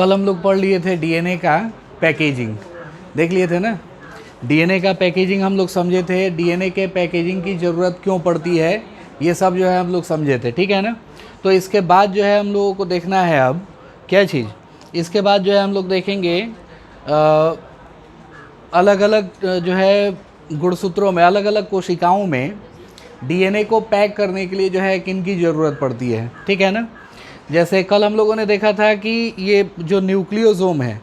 कल हम लोग पढ़ लिए थे डीएनए का पैकेजिंग, देख लिए थे ना। डीएनए का पैकेजिंग हम लोग समझे थे, डीएनए के पैकेजिंग की ज़रूरत क्यों पड़ती है, ये सब जो है हम लोग समझे थे, ठीक है ना। तो इसके बाद जो है हम लोगों को देखना है अब क्या चीज़, इसके बाद जो है हम लोग देखेंगे अलग अलग जो है गुणसूत्रों में, अलग अलग कोशिकाओं में डीएनए को पैक करने के लिए जो है किन की ज़रूरत पड़ती है, ठीक है ना। जैसे कल हम लोगों ने देखा था कि ये जो न्यूक्लियोसोम है,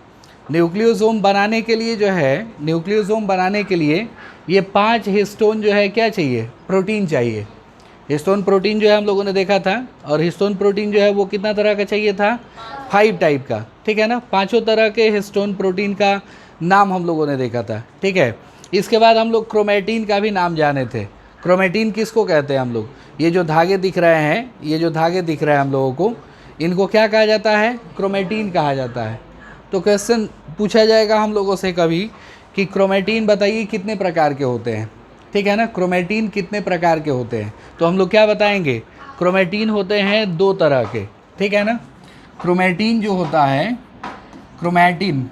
न्यूक्लियोसोम बनाने के लिए जो है, न्यूक्लियोसोम बनाने के लिए ये 5 हिस्टोन जो है क्या चाहिए, प्रोटीन चाहिए। हिस्टोन प्रोटीन जो है हम लोगों ने देखा था, और हिस्टोन प्रोटीन जो है वो कितना तरह का चाहिए था, 5 टाइप का, ठीक है ना। 5 तरह के हिस्टोन प्रोटीन का नाम हम लोगों ने देखा था, ठीक है। इसके बाद हम लोग क्रोमेटिन का भी नाम जाने थे। क्रोमेटिन किसको कहते हैं हम लोग, ये जो धागे दिख रहे हैं, ये जो धागे दिख रहे हैं हम लोगों को, इनको क्या कहा जाता है, क्रोमेटिन कहा जाता है। तो क्वेश्चन पूछा जाएगा हम लोगों से कभी कि क्रोमेटिन बताइए कितने प्रकार के होते हैं, ठीक है ना। क्रोमेटिन कितने प्रकार के होते हैं, तो हम लोग क्या बताएंगे, क्रोमेटिन होते हैं 2 तरह के, ठीक है ना। क्रोमेटिन जो होता है, क्रोमेटिन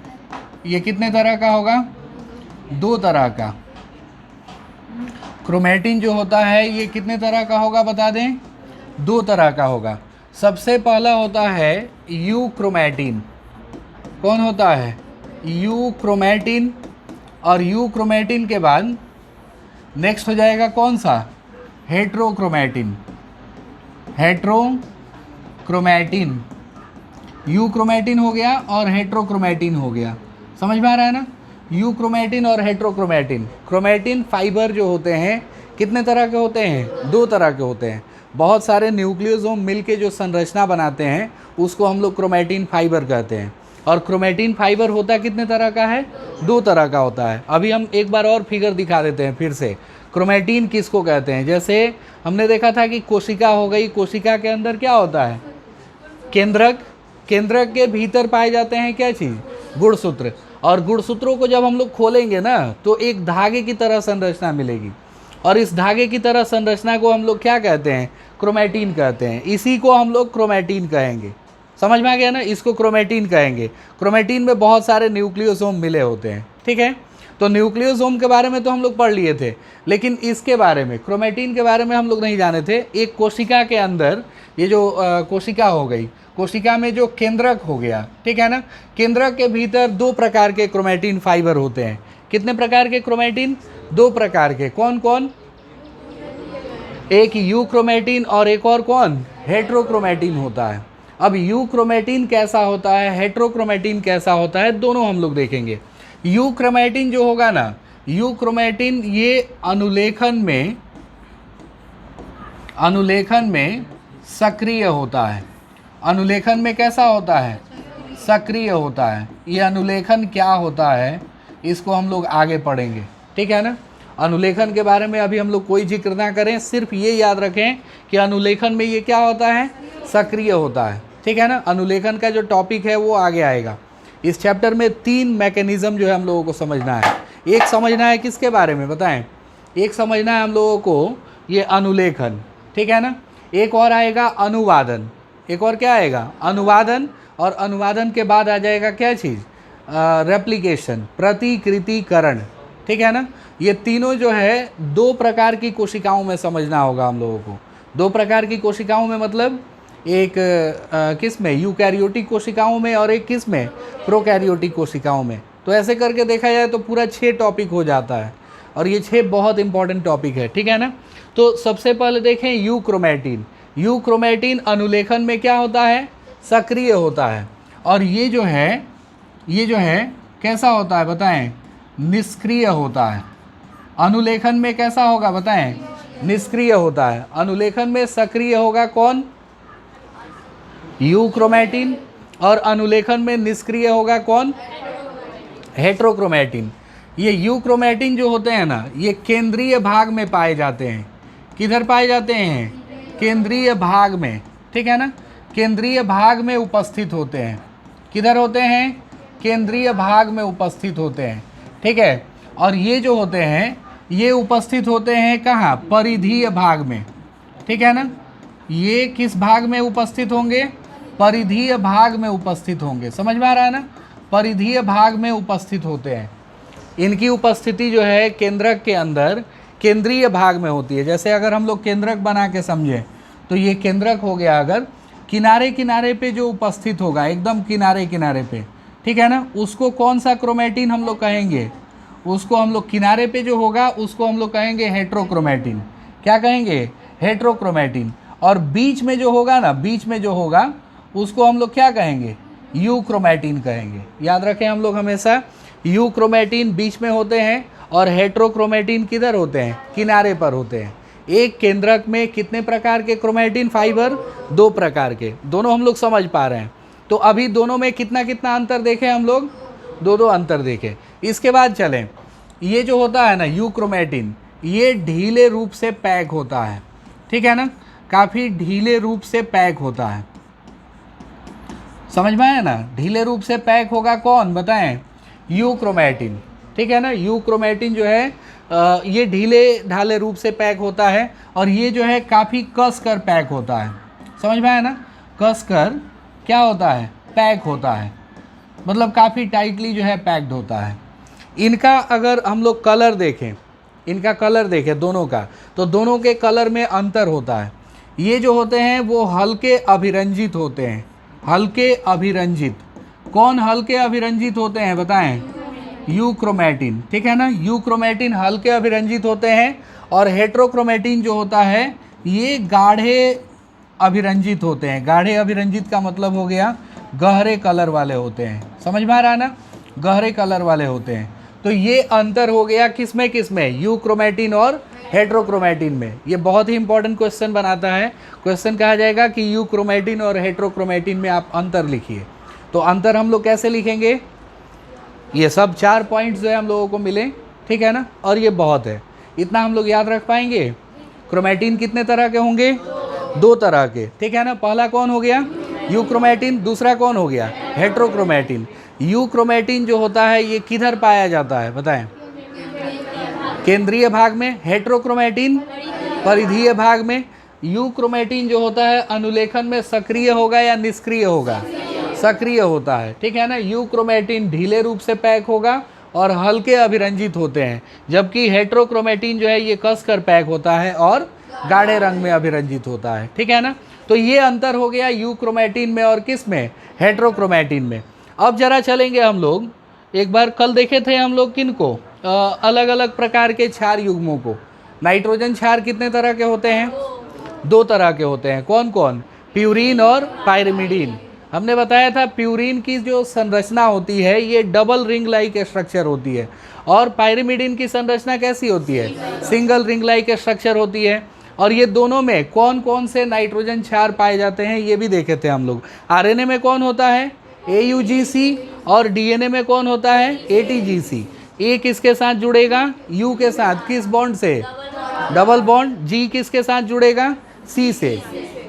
ये कितने तरह का होगा, 2 तरह का। क्रोमेटिन जो होता है ये कितने तरह का होगा बता दें, 2 तरह का होगा। सबसे पहला होता है यूक्रोमेटिन। कौन होता है, यूक्रोमेटिन। और यूक्रोमेटिन के बाद नेक्स्ट हो जाएगा कौन सा, हेट्रोक्रोमेटिन। हेट्रोक्रोमेटिन, यूक्रोमेटिन हो गया और हेट्रोक्रोमेटिन हो गया, समझ में आ रहा है ना। यूक्रोमेटिन और हेट्रोक्रोमेटिन। क्रोमेटिन फाइबर जो होते हैं कितने तरह के होते हैं, 2 तरह के होते हैं। बहुत सारे न्यूक्लियोसोम मिलके जो संरचना बनाते हैं उसको हम लोग क्रोमेटिन फाइबर कहते हैं। और क्रोमेटिन फाइबर होता कितने तरह का है, 2 तरह का होता है। अभी हम एक बार और फिगर दिखा देते हैं फिर से, क्रोमेटिन किसको कहते हैं। जैसे हमने देखा था कि कोशिका हो गई, कोशिका के अंदर क्या होता है, केंद्रक। केंद्रक के भीतर पाए जाते हैं क्या चीज़, गुणसूत्र। और गुणसूत्रों को जब हम लोग खोलेंगे ना तो एक धागे की तरह संरचना मिलेगी, और इस धागे की तरह संरचना को हम लोग क्या कहते हैं, क्रोमेटिन कहते हैं। इसी को हम लोग क्रोमेटिन कहेंगे, समझ में आ गया ना, इसको क्रोमेटिन कहेंगे। क्रोमेटिन में बहुत सारे न्यूक्लियोसोम मिले होते हैं, ठीक है। तो न्यूक्लियोसोम के बारे में तो हम लोग पढ़ लिए थे, लेकिन इसके बारे में, क्रोमेटिन के बारे में हम लोग नहीं जाने थे। एक कोशिका के अंदर ये जो कोशिका हो गई, कोशिका में जो केंद्रक हो गया, ठीक है ना, केंद्रक के भीतर 2 प्रकार के क्रोमेटिन फाइबर होते हैं। कितने प्रकार के क्रोमेटिन, 2 प्रकार के। कौन कौन, एक यूक्रोमेटिन और एक और कौन, हेट्रोक्रोमेटिन होता है। अब यूक्रोमेटिन कैसा होता है, हेट्रोक्रोमेटिन कैसा होता है, दोनों हम लोग देखेंगे। यूक्रोमेटिन जो होगा ना, यूक्रोमेटिन ये अनुलेखन में सक्रिय होता है। अनुलेखन में कैसा होता है, सक्रिय होता है। ये अनुलेखन क्या होता है इसको हम लोग आगे पढ़ेंगे, ठीक है ना। अनुलेखन के बारे में अभी हम लोग कोई जिक्र ना करें, सिर्फ ये याद रखें कि अनुलेखन में ये क्या होता है, सक्रिय होता है, ठीक है ना। अनुलेखन का जो टॉपिक है वो आगे आएगा। इस चैप्टर में 3 मैकेनिज्म जो है हम लोगों को समझना है। एक समझना है किसके बारे में बताएं, एक समझना है हम लोगों को ये अनुलेखन, ठीक है ना। एक और आएगा अनुवादन, एक और क्या आएगा, अनुवादन। और अनुवादन के बाद आ जाएगा क्या चीज़, रेप्लिकेशन, प्रतिकृतिकरण, ठीक है ना। ये तीनों जो है 2 प्रकार की कोशिकाओं में समझना होगा हम लोगों को। 2 प्रकार की कोशिकाओं में मतलब एक किस में, यूकैरियोटिक कोशिकाओं में, और एक किस में, प्रोकैरियोटिक कोशिकाओं में। तो ऐसे करके देखा जाए तो पूरा 6 टॉपिक हो जाता है, और ये 6 बहुत इंपॉर्टेंट टॉपिक है, ठीक है ना। तो सबसे पहले देखें यूक्रोमेटिन। यूक्रोमेटिन अनुलेखन में क्या होता है, सक्रिय होता है। और ये जो है कैसा होता है बताएं, निष्क्रिय होता है। अनुलेखन में कैसा होगा बताएं, निष्क्रिय होता है। अनुलेखन में सक्रिय होगा कौन, यूक्रोमेटिन। और अनुलेखन में निष्क्रिय होगा कौन, हेट्रोक्रोमेटिन। ये यूक्रोमेटिन जो होते हैं ना, ये केंद्रीय भाग में पाए जाते हैं। किधर पाए जाते हैं, केंद्रीय भाग में, ठीक है ना। केंद्रीय भाग में उपस्थित होते हैं। किधर होते हैं, केंद्रीय भाग में उपस्थित होते हैं, ठीक है। और ये जो होते हैं ये उपस्थित होते हैं कहाँ, परिधीय भाग में, ठीक है ना। ये किस भाग में उपस्थित होंगे, परिधीय भाग में उपस्थित होंगे। समझ में आ रहा है ना, परिधीय भाग में उपस्थित होते हैं। इनकी उपस्थिति जो है केंद्रक के अंदर केंद्रीय भाग में होती है। जैसे अगर हम लोग केंद्रक बना के समझें तो ये केंद्रक हो गया, अगर किनारे किनारे पे जो उपस्थित होगा, एकदम किनारे किनारे पे, ठीक है ना, उसको कौन सा क्रोमेटिन हम लोग कहेंगे? उसको हम लोग किनारे पे जो होगा उसको हम लोग कहेंगे हेट्रोक्रोमेटिन। क्या कहेंगे? हेट्रोक्रोमेटिन। और बीच में जो होगा ना, बीच में जो होगा उसको हम लोग क्या कहेंगे? यूक्रोमेटिन कहेंगे। याद रखें हम लोग हमेशा, यूक्रोमेटिन बीच में होते हैं और हेट्रोक्रोमेटिन किधर होते हैं? किनारे पर होते हैं। एक केंद्रक में कितने प्रकार के क्रोमेटिन फाइबर? 2 प्रकार के। दोनों हम लोग समझ पा रहे हैं। तो अभी दोनों में कितना कितना अंतर देखें हम लोग? 2 अंतर देखें। इसके बाद चलें, ये जो होता है ना यूक्रोमेटिन, ये ढीले रूप से पैक होता है, ठीक है ना, काफ़ी ढीले रूप से पैक होता है। समझ में आया ना? ढीले रूप से पैक होगा कौन, बताएं? यूक्रोमेटिन, ठीक है ना। यूक्रोमेटिन जो है ये ढीले ढाले रूप से पैक होता है और ये जो है काफ़ी कस कर पैक होता है। समझ में आया ना? कस कर क्या होता है? पैक होता है, मतलब काफ़ी टाइटली जो है पैक्ड होता है। इनका अगर हम लोग कलर देखें, इनका कलर देखें दोनों का, तो दोनों के कलर में अंतर होता है। ये जो होते हैं वो हल्के अभिरंजित होते हैं, हल्के अभिरंजित। कौन हल्के अभिरंजित होते हैं बताएं? यूक्रोमेटिन, ठीक है ना। यूक्रोमेटिन हल्के अभिरंजित होते हैं और हेट्रोक्रोमेटिन जो होता है ये गाढ़े अभिरंजित होते हैं। गाढ़े अभिरंजित का मतलब हो गया गहरे कलर वाले होते हैं। समझ में आ रहा है ना? गहरे कलर वाले होते हैं। तो ये अंतर हो गया किसमें किसमें? यूक्रोमेटिन और हेट्रोक्रोमेटिन में। ये बहुत ही इंपॉर्टेंट क्वेश्चन बनाता है। क्वेश्चन कहा जाएगा कि यूक्रोमेटिन और हेट्रोक्रोमेटिन में आप अंतर लिखिए। तो अंतर हम लोग कैसे लिखेंगे? ये सब 4 पॉइंट्स जो है हम लोगों को मिले, ठीक है ना, और ये बहुत है, इतना हम लोग याद रख पाएंगे। क्रोमेटिन कितने तरह के होंगे? 2 तरह के, ठीक है ना। पहला कौन हो गया? यूक्रोमेटिन। दूसरा कौन हो गया? हेट्रोक्रोमेटिन। यूक्रोमेटिन जो होता है ये किधर पाया जाता है बताएं? केंद्रीय भाग में। हेट्रोक्रोमेटिन परिधीय भाग में। यूक्रोमेटिन जो होता है अनुलेखन में सक्रिय होगा या निष्क्रिय होगा? सक्रिय होता है, ठीक है ना। यूक्रोमेटिन ढीले रूप से पैक होगा और हल्के अभिरंजित होते हैं, जबकि हेट्रोक्रोमेटिन जो है ये कस कर पैक होता है और गाढ़े रंग में अभिरंजित होता है, ठीक है ना। तो ये अंतर हो गया यूक्रोमेटिन में और किस में? हेट्रोक्रोमेटिन में। अब जरा चलेंगे हम लोग, एक बार कल देखे थे हम लोग किन को? अलग अलग प्रकार के क्षार युग्मों को। नाइट्रोजन क्षार कितने तरह के होते हैं? 2 तरह के होते हैं। कौन कौन? प्यूरीन और पायरिमिडीन। हमने बताया था प्यूरीन की जो संरचना होती है ये डबल रिंग लाइक स्ट्रक्चर होती है और पायरिमिडीन की संरचना कैसी होती है? सिंगल रिंग लाइक स्ट्रक्चर होती है। और ये दोनों में कौन कौन से नाइट्रोजन क्षार पाए जाते हैं ये भी देखे थे हम लोग। आरएनए में कौन होता है? AUGC। और डीएनए में कौन होता है? ATGC। ए किसके साथ जुड़ेगा? यू के साथ। किस बॉन्ड से? Double bond. जी किसके साथ जुड़ेगा? सी से।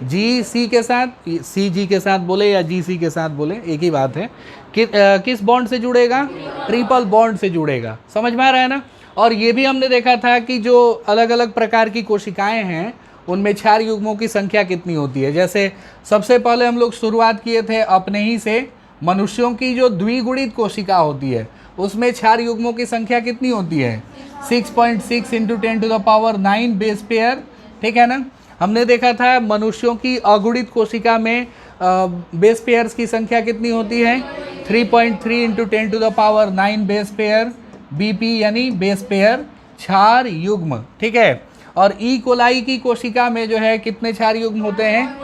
जी सी के साथ, सी जी के साथ बोले या जी सी के साथ बोले एक ही बात है। किस बॉन्ड से जुड़ेगा? ट्रिपल बॉन्ड से जुड़ेगा। समझ में आ रहा है ना? और ये भी हमने देखा था कि जो अलग अलग प्रकार की कोशिकाएं हैं उनमें क्षार युग्मों की संख्या कितनी होती है। जैसे सबसे पहले हम लोग शुरुआत किए थे अपने ही से, मनुष्यों की जो द्विगुणित कोशिका होती है उसमें क्षार युग्मों की संख्या कितनी होती है? 6.6 × 10⁹ बेस पेयर, ठीक है ना। हमने देखा था मनुष्यों की अगुणित कोशिका में बेस पेयर्स की संख्या कितनी होती है? 3.3 × 10⁹ बेस पेयर, BP यानी बेस पेयर क्षार युग्म, ठीक है। और ई कोलाई की कोशिका में जो है कितने क्षार युग्म होते हैं?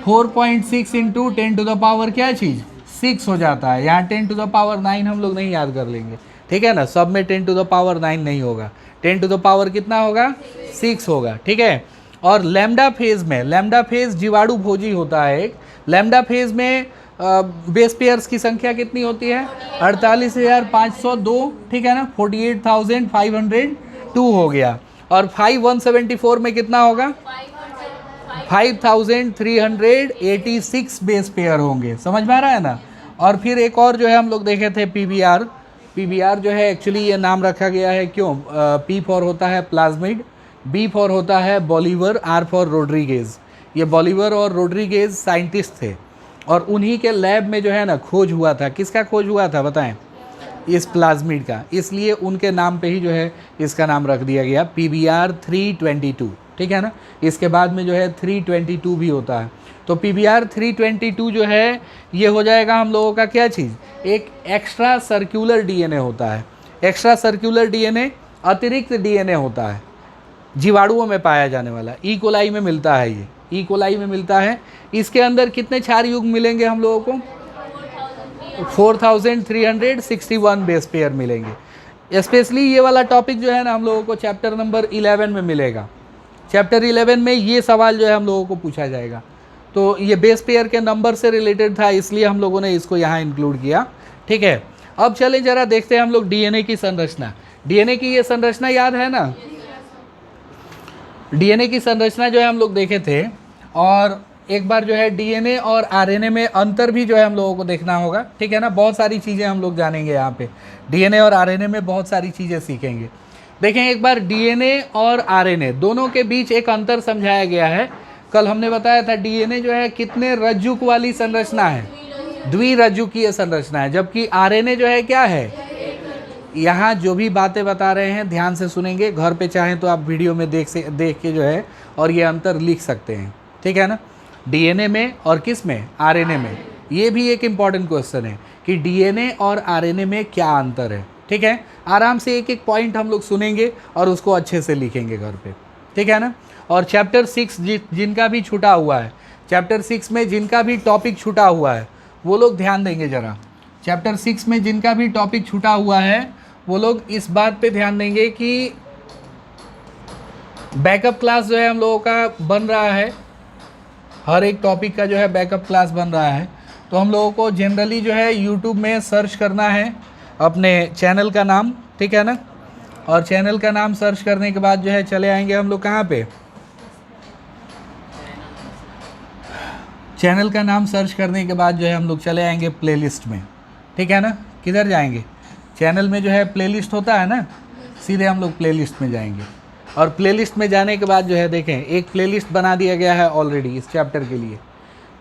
4.6 × 10⁻, क्या चीज़? 6 हो जाता है। यहाँ 10⁹ हम लोग नहीं याद कर लेंगे, ठीक है ना। सब में 10⁹ नहीं होगा। 10 कितना होगा? 6 होगा, ठीक है। और लैम्डा फेज में, लैम्डा फेज जीवाणु भोजी होता है एक। लैम्डा फेज में बेस पेयर्स की संख्या कितनी होती है? 48,502, ठीक है ना। 48,502 हो गया। और 5174 में कितना होगा? 5,386 बेस पेयर होंगे। समझ में आ रहा है ना? और फिर एक और जो है हम लोग देखे थे PBR। PBR जो है एक्चुअली ये नाम रखा गया है क्यों? P फॉर होता है प्लाज्मिड, B फॉर होता है बॉलीवर, R फॉर रोड्रिगेज। ये बॉलीवर और रोड्रिगेज साइंटिस्ट थे और उन्हीं के लैब में जो है ना खोज हुआ था। किसका खोज हुआ था बताएं? इस प्लाज्मिड का। इसलिए उनके नाम पे ही जो है इसका नाम रख दिया गया PBr 322, ठीक है ना। इसके बाद में जो है 322 भी होता है। तो PBr 322 जो है ये हो जाएगा हम लोगों का क्या चीज़, एक एक्स्ट्रा सर्कुलर DNA होता है। एक्स्ट्रा सर्कुलर DNA अतिरिक्त DNA होता है, जीवाणुओं में पाया जाने वाला। ई कोलाई में मिलता है, ये ई कोलाई में मिलता है। इसके अंदर कितने क्षार युग्म मिलेंगे हम लोगों को? 4361 बेस पेयर मिलेंगे। स्पेशली ये वाला टॉपिक जो है ना हम लोगों को चैप्टर नंबर 11 में मिलेगा। चैप्टर 11 में ये सवाल जो है हम लोगों को पूछा जाएगा। तो ये बेस पेयर के नंबर से रिलेटेड था, इसलिए हम लोगों ने इसको यहाँ इंक्लूड किया, ठीक है। अब चलें जरा देखते हैं हम लोग DNA की संरचना। DNA की ये संरचना याद है ना? DNA की संरचना जो है हम लोग देखे थे। और एक बार जो है DNA और RNA में अंतर भी जो है हम लोगों को देखना होगा, ठीक है ना। बहुत सारी चीज़ें हम लोग जानेंगे यहाँ पे, DNA और RNA में बहुत सारी चीज़ें सीखेंगे। देखें एक बार DNA और RNA दोनों के बीच एक अंतर समझाया गया है। कल हमने बताया था DNA जो है कितने रज्जुक वाली संरचना है, द्विरज्जुकीय संरचना है, जबकि RNA जो है क्या है। यहाँ जो भी बातें बता रहे हैं ध्यान से सुनेंगे, घर पे चाहें तो आप वीडियो में देख के जो है और ये अंतर लिख सकते हैं, ठीक है ना। DNA में और किस में, RNA में। ये भी एक इम्पॉर्टेंट क्वेश्चन है कि DNA और RNA में क्या अंतर है, ठीक है। आराम से एक एक पॉइंट हम लोग सुनेंगे और उसको अच्छे से लिखेंगे घर पे, ठीक है ना। और चैप्टर 6 जिनका भी छूटा हुआ है, चैप्टर 6 में जिनका भी टॉपिक छूटा हुआ है वो लोग ध्यान देंगे ज़रा। चैप्टर 6 में जिनका भी टॉपिक छूटा हुआ है वो लोग इस बात पे ध्यान देंगे कि बैकअप क्लास जो है हम लोगों का बन रहा है। हर एक टॉपिक का जो है बैकअप क्लास बन रहा है। तो हम लोगों को जनरली जो है यूट्यूब में सर्च करना है अपने चैनल का नाम, ठीक है ना। और चैनल का नाम सर्च करने के बाद जो है चले आएंगे हम लोग कहाँ पे, चैनल का नाम सर्च करने के बाद जो है हम लोग चले आएंगे प्लेलिस्ट में, ठीक है ना। किधर जाएंगे, चैनल में जो है प्लेलिस्ट होता है ना, सीधे हम लोग प्लेलिस्ट में जाएंगे। और प्लेलिस्ट में जाने के बाद जो है देखें एक प्लेलिस्ट बना दिया गया है ऑलरेडी इस चैप्टर के लिए।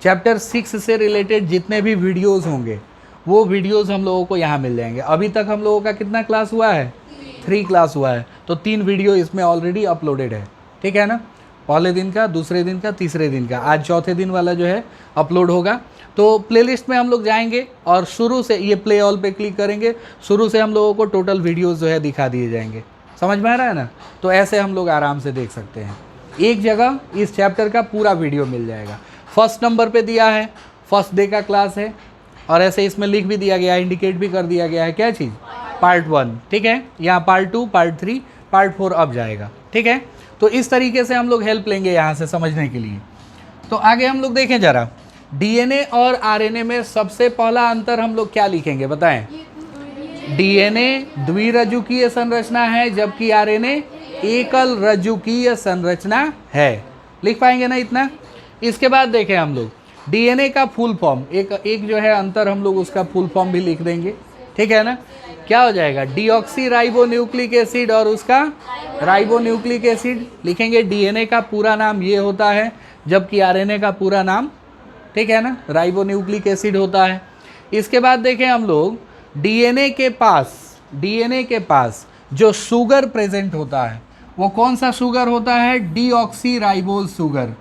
चैप्टर 6 से रिलेटेड जितने भी वीडियोस होंगे वो वीडियोस हम लोगों को यहाँ मिल जाएंगे। अभी तक हम लोगों का कितना क्लास हुआ है, 3 क्लास हुआ है। तो 3 वीडियो इसमें ऑलरेडी अपलोडेड है, ठीक है ना। पहले दिन का, दूसरे दिन का, तीसरे दिन का, आज चौथे दिन वाला जो है अपलोड होगा। तो प्लेलिस्ट में हम लोग जाएंगे और शुरू से ये प्ले ऑल पे क्लिक करेंगे, शुरू से हम लोगों को टोटल वीडियोस जो है दिखा दिए जाएंगे। समझ में आ रहा है ना। तो ऐसे हम लोग आराम से देख सकते हैं, एक जगह इस चैप्टर का पूरा वीडियो मिल जाएगा। फर्स्ट नंबर पे दिया है, फर्स्ट डे का क्लास है। और ऐसे इसमें लिख भी दिया गया है, इंडिकेट भी कर दिया गया है क्या चीज़, पार्ट 1, ठीक है। यहाँ पार्ट 2, पार्ट 3, पार्ट 4 अब जाएगा, ठीक है। तो इस तरीके से हम लोग हेल्प लेंगे यहाँ से समझने के लिए। तो आगे हम लोग देखें ज़रा, DNA और RNA में सबसे पहला अंतर हम लोग क्या लिखेंगे बताएं। DNA द्विरज्जुकीय संरचना है, जबकि RNA एकल रज्जुकीय संरचना है। लिख पाएंगे ना इतना। इसके बाद देखें हम लोग DNA का फुल फॉर्म, एक जो है अंतर हम लोग उसका फुल फॉर्म भी लिख देंगे, ठीक है ना। क्या हो जाएगा, डीऑक्सी राइबो न्यूक्लिक एसिड और उसका राइबो न्यूक्लिक एसिड लिखेंगे। DNA का पूरा नाम ये होता है, जबकि RNA का पूरा नाम, ठीक है ना, राइबो न्यूक्लिक एसिड होता है। इसके बाद देखें हम लोग DNA के पास जो शुगर प्रेजेंट होता है वो कौन सा शुगर होता है, डीऑक्सी राइबोज शुगर।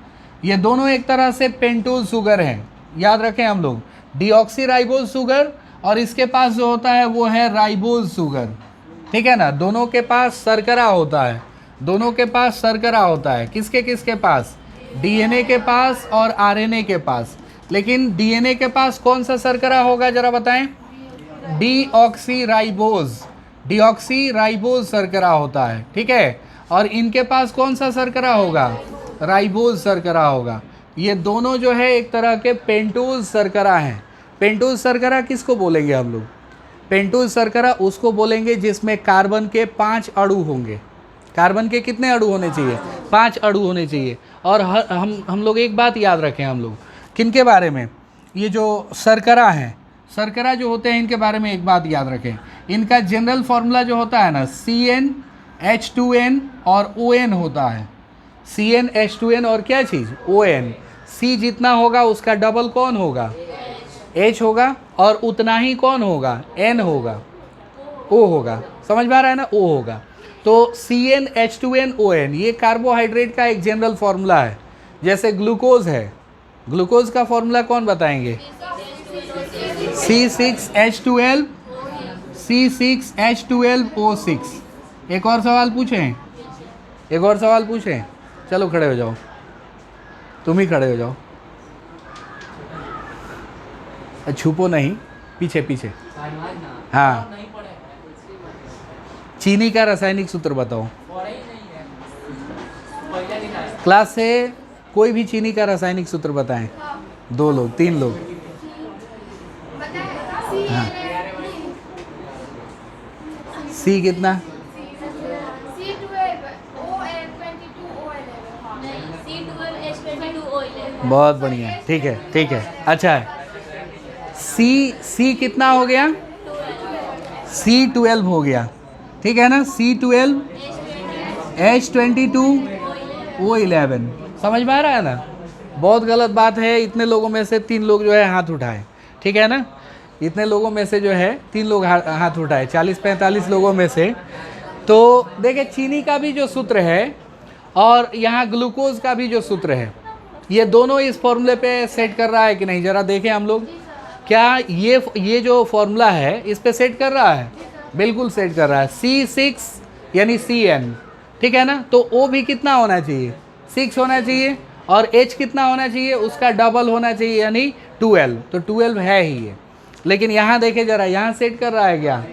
ये दोनों एक तरह से पेंटोज शुगर हैं, याद रखें हम लोग, डीऑक्सी राइबोज शुगर और इसके पास जो होता है वो है राइबोज शुगर, ठीक है ना। दोनों के पास शर्करा होता है, दोनों के पास शर्करा होता है। किसके पास, DNA के पास और RNA के पास। लेकिन DNA के पास कौन सा शर्करा होगा जरा बताएं, डीऑक्सी राइबोज शर्करा होता है, ठीक है। और इनके पास कौन सा शर्करा होगा, राइबोज शर्करा होगा। ये दोनों जो है एक तरह के पेंटोज शर्करा हैं। पेंटोज शर्करा किसको बोलेंगे हम लोग, पेंटोज शर्करा उसको बोलेंगे जिसमें कार्बन के 5 अणु होंगे। कार्बन के कितने अणु होने चाहिए, 5 अणु होने चाहिए। और हम लोग एक बात याद रखें, हम लोग किनके बारे में, ये जो शर्करा हैं, शर्करा जो होते हैं इनके बारे में एक बात याद रखें। इनका जनरल फार्मूला जो होता है ना, CnH2n और ON होता है। CnH2n और क्या चीज़, ON। C जितना होगा उसका डबल कौन होगा, H होगा और उतना ही कौन होगा, N होगा, O होगा। समझ में आ रहा है ना, O होगा। तो CnH2nOn ये कार्बोहाइड्रेट का एक जनरल फॉर्मूला है। जैसे ग्लूकोज है, ग्लूकोज का फॉर्मूला कौन बताएंगे, C6H12, C6H12O6। एक और सवाल पूछें, एक और सवाल पूछें, चलो खड़े हो जाओ, तुम ही खड़े हो जाओ, छुपो नहीं, पीछे पीछे। हाँ, चीनी का रासायनिक सूत्र बताओ। क्लास से कोई भी चीनी का रासायनिक सूत्र बताएं, 2 लोग 3 लोग। हाँ, सी कितना, बहुत बढ़िया, ठीक है ठीक है, अच्छा है। सी कितना हो गया, C12 हो गया, ठीक है ना, C12 H22 O11। समझ में आ रहा है ना। बहुत गलत बात है, इतने लोगों में से 3 लोग जो है हाथ उठाए, ठीक है ना, इतने लोगों में से जो है 3 लोग हाथ उठाए, 40-45 लोगों में से। तो देखिए चीनी का भी जो सूत्र है और यहाँ ग्लूकोज का भी जो सूत्र है, ये दोनों इस फॉर्मूले पे सेट कर रहा है कि नहीं, ज़रा देखें हम लोग। क्या ये जो फॉर्मूला है इस पे सेट कर रहा है, बिल्कुल सेट कर रहा है। C6 यानी Cn, ठीक है ना, तो O भी कितना होना चाहिए, 6 होना चाहिए, और H कितना होना चाहिए, उसका डबल होना चाहिए यानी 12, तो 12 है ही ये। लेकिन यहाँ देखे जरा, यहाँ सेट कर रहा है क्या,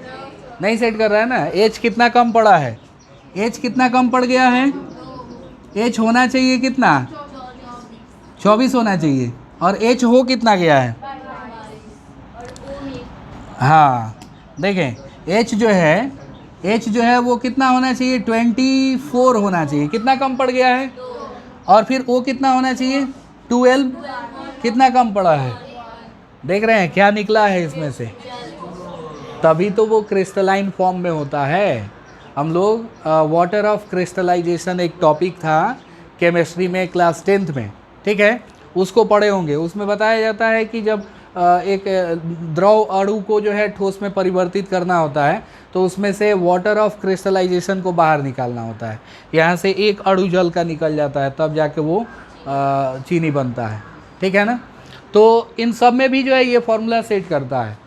नहीं सेट कर रहा है ना। H कितना कम पड़ा है, H कितना कम पड़ गया है, H होना चाहिए कितना, 24 होना चाहिए, और H हो कितना गया है, हाँ देखें H जो है वो कितना होना चाहिए, 24 होना चाहिए, कितना कम पड़ गया है, और फिर O कितना होना चाहिए, 12, कितना कम पड़ा है, देख रहे हैं क्या निकला है इसमें से, तभी तो वो क्रिस्टलाइन फॉर्म में होता है। हम लोग वाटर ऑफ क्रिस्टलाइजेशन एक टॉपिक था केमिस्ट्री में क्लास 10th में, ठीक है, उसको पढ़े होंगे। उसमें बताया जाता है कि जब एक द्रव अणु को जो है ठोस में परिवर्तित करना होता है तो उसमें से वाटर ऑफ क्रिस्टलाइजेशन को बाहर निकालना होता है। यहाँ से एक अणु जल का निकल जाता है, तब जाके वो चीनी बनता है, ठीक है ना। तो इन सब में भी जो है ये फॉर्मूला सेट करता है,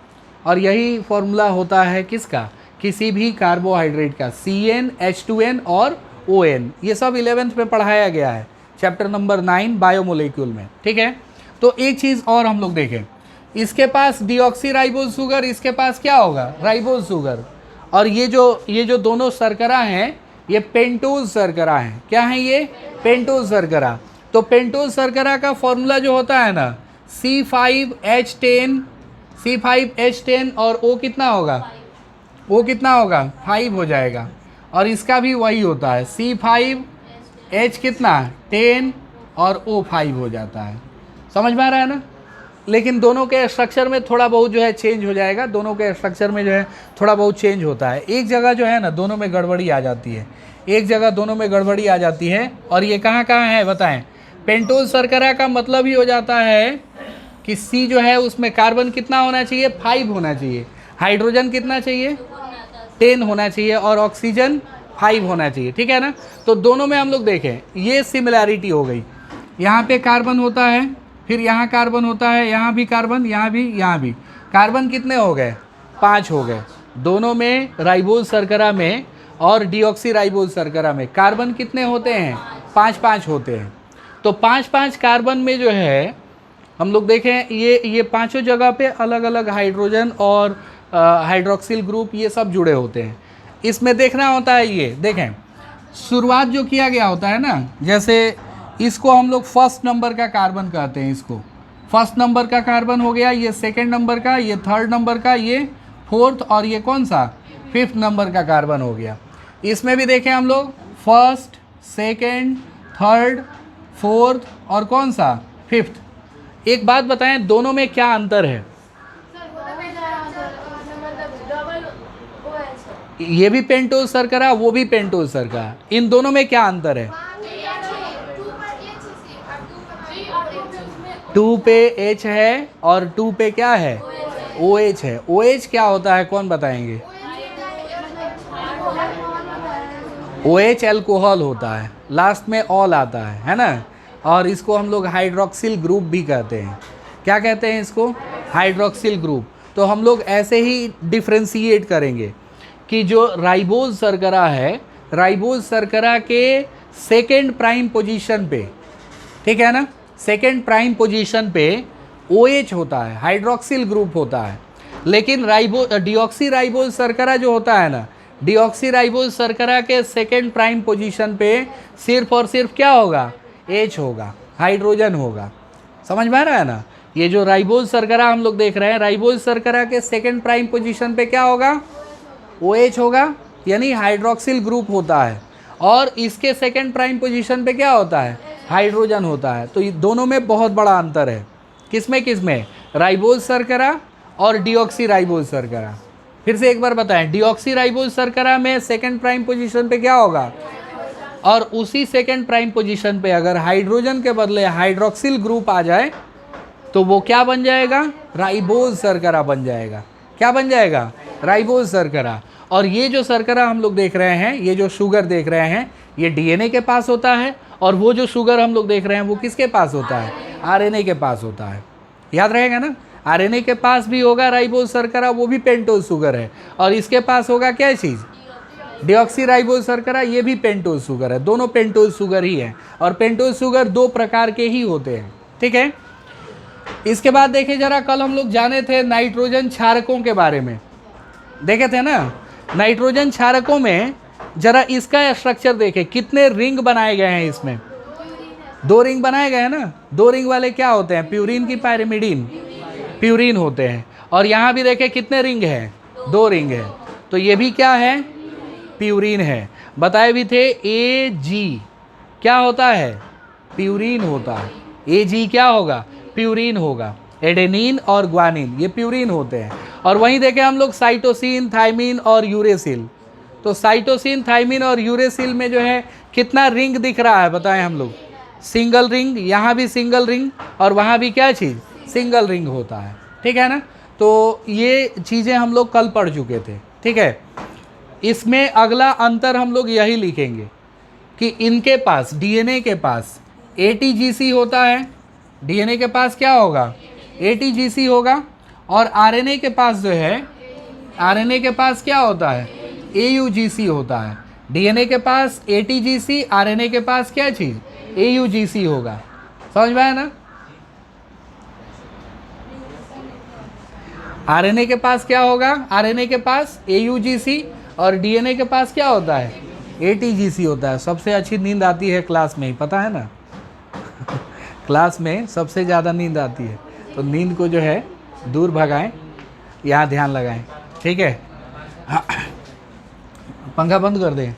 और यही फॉर्मूला होता है किसका, किसी भी कार्बोहाइड्रेट का, Cn H2n और ON। ये सब 11th में पढ़ाया गया है, चैप्टर नंबर 9 बायोमोलिक्यूल में, ठीक है। तो एक चीज़ और हम लोग देखें, इसके पास डीऑक्सीराइबोज शुगर, इसके पास क्या होगा, राइबोज शुगर, और ये जो दोनों शर्करा हैं ये पेंटोज शर्करा हैं। क्या है ये, पेंटोज शर्करा। तो पेंटोज शर्करा का फॉर्मूला जो होता है ना, C5H10 और O कितना होगा, O कितना होगा, 5 हो जाएगा, और इसका भी वही होता है, C5H कितना 10 और O 5 हो जाता है। समझ में आ रहा है ना। लेकिन दोनों के स्ट्रक्चर में थोड़ा बहुत जो है चेंज हो जाएगा, दोनों के स्ट्रक्चर में जो है थोड़ा बहुत चेंज होता है। एक जगह जो है ना दोनों में गड़बड़ी आ जाती है, एक जगह दोनों में गड़बड़ी आ जाती है, और ये कहाँ कहाँ है बताएं। पेंटोज शर्करा का मतलब ही हो जाता है कि C जो है उसमें कार्बन कितना होना चाहिए, 5 होना चाहिए, हाइड्रोजन कितना चाहिए, 10 होना चाहिए, और ऑक्सीजन 5 होना चाहिए, ठीक है ना। तो दोनों में हम लोग देखें ये सिमिलैरिटी हो गई, यहाँ पे कार्बन होता है, फिर यहाँ कार्बन होता है, यहाँ भी कार्बन, यहाँ भी कार्बन कितने हो गए, 5 हो गए। दोनों में राइबोज शर्करा में और डीऑक्सी राइबोज शर्करा में कार्बन कितने होते हैं, 5-5 होते हैं। तो 5-5 कार्बन में जो है हम लोग देखें ये पांचों जगह पे अलग अलग हाइड्रोजन और हाइड्रोक्सिल ग्रुप ये सब जुड़े होते हैं। इसमें देखना होता है, ये देखें शुरुआत जो किया गया होता है ना, जैसे इसको हम लोग फर्स्ट नंबर का कार्बन कहते हैं, इसको फर्स्ट नंबर का कार्बन हो गया, ये सेकंड नंबर का, ये थर्ड नंबर का, ये फोर्थ, और ये कौन सा 5th नंबर का कार्बन हो गया। इसमें भी देखें हम लोग फर्स्ट, सेकंड, थर्ड, फोर्थ और कौन सा 5th। एक बात बताएं, दोनों में क्या अंतर है, ये भी पेंटोज शर्करा, वो भी पेंटोज शर्करा, इन दोनों में क्या अंतर है, 2 पे H है और 2 पे क्या है, OH है। OH क्या होता है, कौन बताएंगे? OH अल्कोहल होता है, लास्ट में ऑल आता है ना। और इसको हम लोग हाइड्रोक्सिल ग्रुप भी कहते हैं। क्या कहते हैं इसको? Hydroxyl group. तो हम लोग ऐसे ही डिफ्रेंशिएट करेंगे कि जो राइबोज शर्करा है, राइबोज शर्करा के सेकेंड प्राइम पोजीशन पे, ठीक है ना, सेकेंड प्राइम पोजीशन पे OH होता है, हाइड्रोक्सिल ग्रुप होता है। लेकिन डिऑक्सी राइबोज शर्करा जो होता है ना, डिऑक्सी राइबोज शर्करा के सेकेंड प्राइम पोजीशन पे सिर्फ और सिर्फ क्या होगा, H होगा, हाइड्रोजन होगा। समझ में आ रहा है ना? ये जो राइबोज शर्करा हम लोग देख रहे हैं, राइबोज शर्करा के सेकेंड प्राइम पोजीशन पे क्या होगा, OH होगा, यानी हाइड्रोक्सिल ग्रुप होता है। और इसके सेकेंड प्राइम पोजीशन पे क्या होता है, हाइड्रोजन होता है। तो ये दोनों में बहुत बड़ा अंतर है। किसमें किसमें? राइबोज शर्करा और डिऑक्सी राइबोज शर्करा। फिर से एक बार बताएं, डिऑक्सी राइबोज शर्करा में सेकेंड प्राइम पोजीशन पे क्या होगा, और उसी सेकेंड प्राइम पोजीशन पे अगर हाइड्रोजन के बदले हाइड्रोक्सिल ग्रुप आ जाए तो वो क्या बन जाएगा, राइबोज शर्करा बन जाएगा। क्या बन जाएगा, राइबोज शर्करा। और ये जो शर्करा हम लोग देख रहे हैं, ये जो शुगर देख रहे हैं, ये डीएनए के पास होता है। और वो जो शुगर हम लोग देख रहे हैं वो किसके पास होता है, आरएनए के पास होता है। याद रहेगा ना, आरएनए के पास भी होगा राइबोज शर्करा, वो भी पेंटोज शुगर है। और इसके पास होगा क्या चीज़, डिऑक्सी राइबोज शर्करा, ये भी पेंटोज शुगर है। दोनों पेंटोज शुगर ही है। और पेंटोज शुगर 2 प्रकार के ही होते हैं, ठीक है। इसके बाद देखिए जरा, कल हम लोग जाने थे नाइट्रोजन क्षारकों के बारे में, देखे थे ना। नाइट्रोजन क्षारकों में जरा इसका स्ट्रक्चर देखें, कितने रिंग बनाए गए हैं इसमें, 2 रिंग बनाए गए हैं ना। 2 रिंग वाले क्या होते हैं, प्यूरिन की पैरिमिडीन, प्यूरिन होते हैं। और यहाँ भी देखें कितने रिंग हैं, 2 रिंग है। तो ये भी क्या है, प्यूरिन है। बताए भी थे AG क्या होता है, प्यूरिन होता है। AG क्या होगा, प्यूरिन होगा। एडेनिन और ग्वानिन ये प्यूरिन होते हैं। और वहीं देखें हम लोग साइटोसिन, थाइमिन और यूरेसिल। तो साइटोसिन, थाइमिन और यूरेसिल में जो है कितना रिंग दिख रहा है, बताएं हम लोग, सिंगल रिंग। यहाँ भी सिंगल रिंग और वहाँ भी क्या चीज़, सिंगल रिंग होता है, ठीक है ना। तो ये चीज़ें हम लोग कल पढ़ चुके थे, ठीक है। इसमें अगला अंतर हम लोग यही लिखेंगे कि इनके पास, डीएनए के पास ATGC होता है। डीएनए के पास क्या होगा, ATGC होगा। और आरएनए के पास जो है, आरएनए के पास क्या होता है, AUGC होता है। डीएनए के पास ATGC, आरएनए के पास क्या चीज़, AUGC होगा। समझ में आया ना? आरएनए के पास क्या होगा, आरएनए के पास AUGC और डीएनए के पास क्या होता है, ATGC होता है। सबसे अच्छी नींद आती है क्लास में ही, पता है ना क्लास में सबसे ज़्यादा नींद आती है। तो नींद को जो है दूर भगाएं, यहाँ ध्यान लगाएं, ठीक है। पंखा बंद कर दें।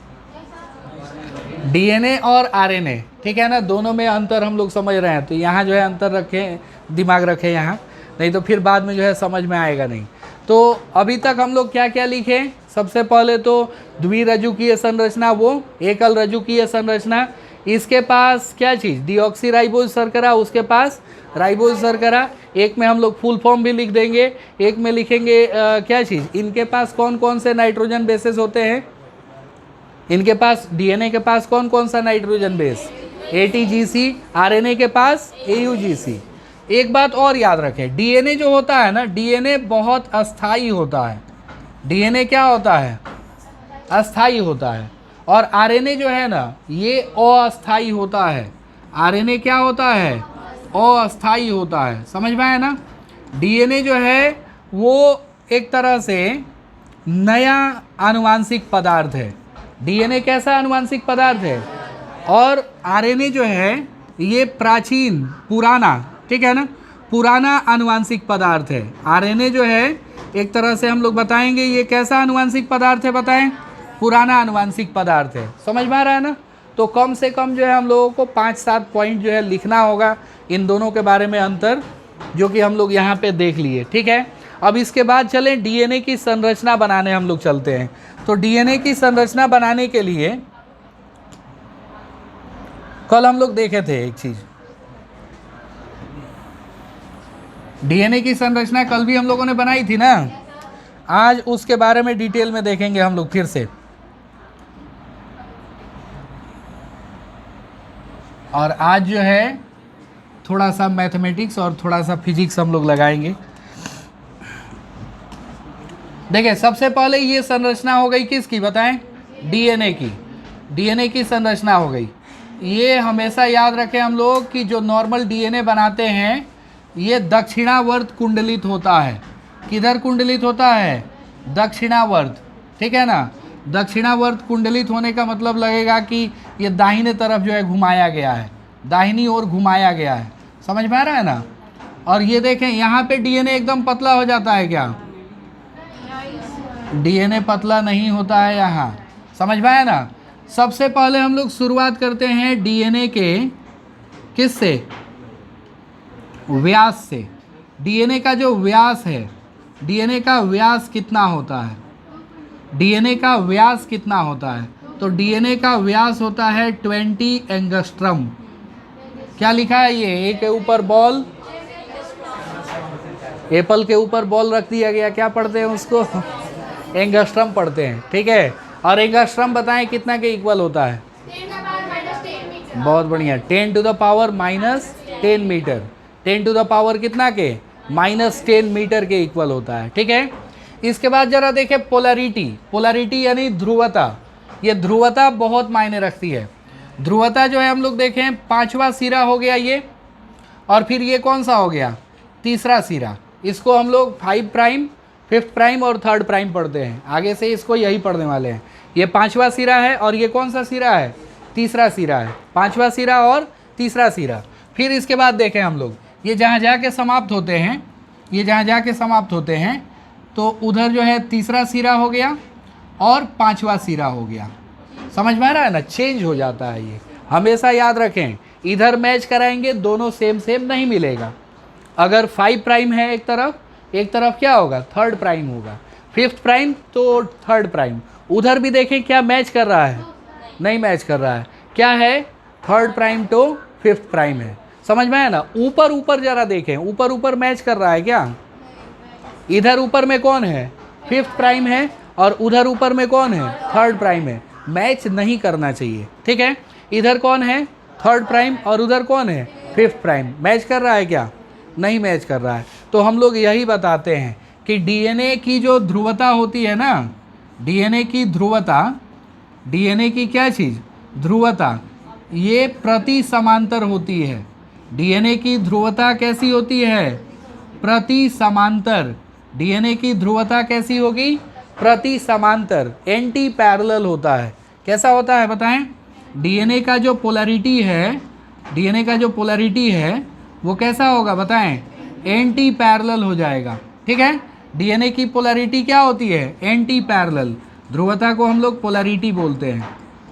डीएनए और आरएनए, ठीक है ना, दोनों में अंतर हम लोग समझ रहे हैं। तो यहाँ जो है अंतर रखें, दिमाग रखें यहाँ, नहीं तो फिर बाद में जो है समझ में आएगा नहीं। तो अभी तक हम लोग क्या क्या लिखे, सबसे पहले तो द्विरज्जुकीय संरचना, वो एकल रज्जुकीय संरचना। इसके पास क्या चीज़, डिऑक्सी राइबोज शर्करा, उसके पास राइबोज शर्करा। एक में हम लोग फुल फॉर्म भी लिख देंगे, एक में लिखेंगे क्या चीज़, इनके पास कौन कौन से नाइट्रोजन बेसेस होते हैं। इनके पास डीएनए के पास कौन कौन सा नाइट्रोजन बेस, ATGC, आरएनए के पास AUGC। एक बात और याद रखें, डीएनए जो होता है ना, डीएनए बहुत अस्थाई होता है। डीएनए क्या होता है, अस्थाई होता है। और आरएनए जो है ना, ये अस्थाई होता है। आरएनए क्या होता है, अस्थाई होता है। समझ में आया ना। डीएनए जो है वो एक तरह से नया आनुवांशिक पदार्थ है। डीएनए कैसा आनुवांशिक पदार्थ है, और आरएनए जो है ये प्राचीन, पुराना, ठीक है ना, पुराना आनुवांशिक पदार्थ है। आरएनए जो है एक तरह से हम लोग बताएंगे ये कैसा आनुवांशिक पदार्थ है, बताएं, पुराना आनुवांशिक पदार्थ है। समझ में आ रहा है ना। तो कम से कम जो है हम लोगों को 5-7 पॉइंट जो है लिखना होगा इन दोनों के बारे में अंतर, जो कि हम लोग यहाँ पे देख लिए, ठीक है। अब इसके बाद चलें डीएनए की संरचना बनाने हम लोग चलते हैं। तो डीएनए की संरचना बनाने के लिए कल हम लोग देखे थे एक चीज़, डीएनए की संरचना कल भी हम लोगों ने बनाई थी ना, आज उसके बारे में डिटेल में देखेंगे हम लोग फिर से। और आज जो है थोड़ा सा मैथमेटिक्स और थोड़ा सा फिजिक्स हम लोग लगाएंगे। देखिए सबसे पहले ये संरचना हो गई किसकी बताएं, डीएनए की। डीएनए की संरचना हो गई। ये हमेशा याद रखें हम लोग कि जो नॉर्मल डीएनए बनाते हैं ये दक्षिणावर्त कुंडलित होता है। किधर कुंडलित होता है, दक्षिणावर्त, ठीक है ना। दक्षिणावर्त कुंडलित होने का मतलब लगेगा कि ये दाहिने तरफ जो है घुमाया गया है, दाहिनी ओर घुमाया गया है, समझ में आ रहा है ना। और ये देखें यहाँ पे डीएनए एकदम पतला हो जाता है क्या, डीएनए पतला नहीं होता है यहाँ, समझ में आया ना। सबसे पहले हम लोग शुरुआत करते हैं डीएनए के किससे, व्यास से। डीएनए का जो व्यास है, डीएनए का व्यास कितना होता है, डीएनए का व्यास कितना होता है, तो डीएनए का व्यास होता है 20 एंगस्ट्रम। क्या लिखा है ये, ए के ऊपर बॉल, एप्पल के ऊपर बॉल रख दिया गया, क्या पढ़ते हैं उसको, एंगस्ट्रम पढ़ते हैं, ठीक है। और एंगस्ट्रम बताएं कितना के इक्वल होता है, बहुत बढ़िया, 10 to the power -10 metre, 10 to the power कितना के, -10 मीटर के इक्वल होता है, ठीक है। इसके बाद जरा देखें पोलैरिटी, पोलैरिटी यानी ध्रुवता। ये ध्रुवता बहुत मायने रखती है। ध्रुवता जो है हम लोग देखें, पांचवा सिरा हो गया ये, और फिर ये कौन सा हो गया, तीसरा सिरा। इसको हम लोग 5 प्राइम, 5th प्राइम और 3rd प्राइम पढ़ते हैं, आगे से इसको यही पढ़ने वाले हैं। ये पांचवा सिरा है और ये कौन सा सिरा है, तीसरा सिरा है, पांचवा सिरा और तीसरा सिरा। फिर इसके बाद देखें हम लोग, ये जहाँ जाके समाप्त होते हैं, ये जहाँ जाके समाप्त होते हैं, तो उधर जो है तीसरा सिरा हो गया और पांचवा सिरा हो गया, समझ में आ रहा है ना, चेंज हो जाता है ये, हमेशा याद रखें। इधर मैच कराएंगे दोनों सेम सेम नहीं मिलेगा। अगर 5 प्राइम है एक तरफ क्या होगा, 3rd प्राइम होगा, 5th प्राइम तो 3rd प्राइम। उधर भी देखें क्या मैच कर रहा है, नहीं मैच कर रहा है, क्या है, 3rd प्राइम तो 5th प्राइम है, समझ में आया ना। ऊपर ऊपर जरा देखें, ऊपर ऊपर मैच कर रहा है क्या, इधर ऊपर में कौन है, 5th प्राइम है, और उधर ऊपर में कौन है, 3rd प्राइम है, मैच नहीं करना चाहिए, ठीक है। इधर कौन है, 3rd प्राइम, और उधर कौन है, 5th प्राइम, मैच कर रहा है क्या, नहीं मैच कर रहा है। तो हम लोग यही बताते हैं कि डीएनए की जो ध्रुवता होती है ना, डीएनए की ध्रुवता, डीएनए की क्या चीज़, ध्रुवता, ये प्रति समांतर होती है। डीएनए की ध्रुवता कैसी होती है, प्रति समांतर। डीएनए की ध्रुवता कैसी होगी, प्रति समांतर, एंटी पैरेलल होता है। कैसा होता है बताएं, डीएनए का जो पोलैरिटी है, डीएनए का जो पोलैरिटी है वो कैसा होगा बताएं, एंटी पैरेलल हो जाएगा, ठीक है। डीएनए की पोलैरिटी क्या होती है, एंटी पैरेलल। ध्रुवता को हम लोग पोलैरिटी बोलते हैं,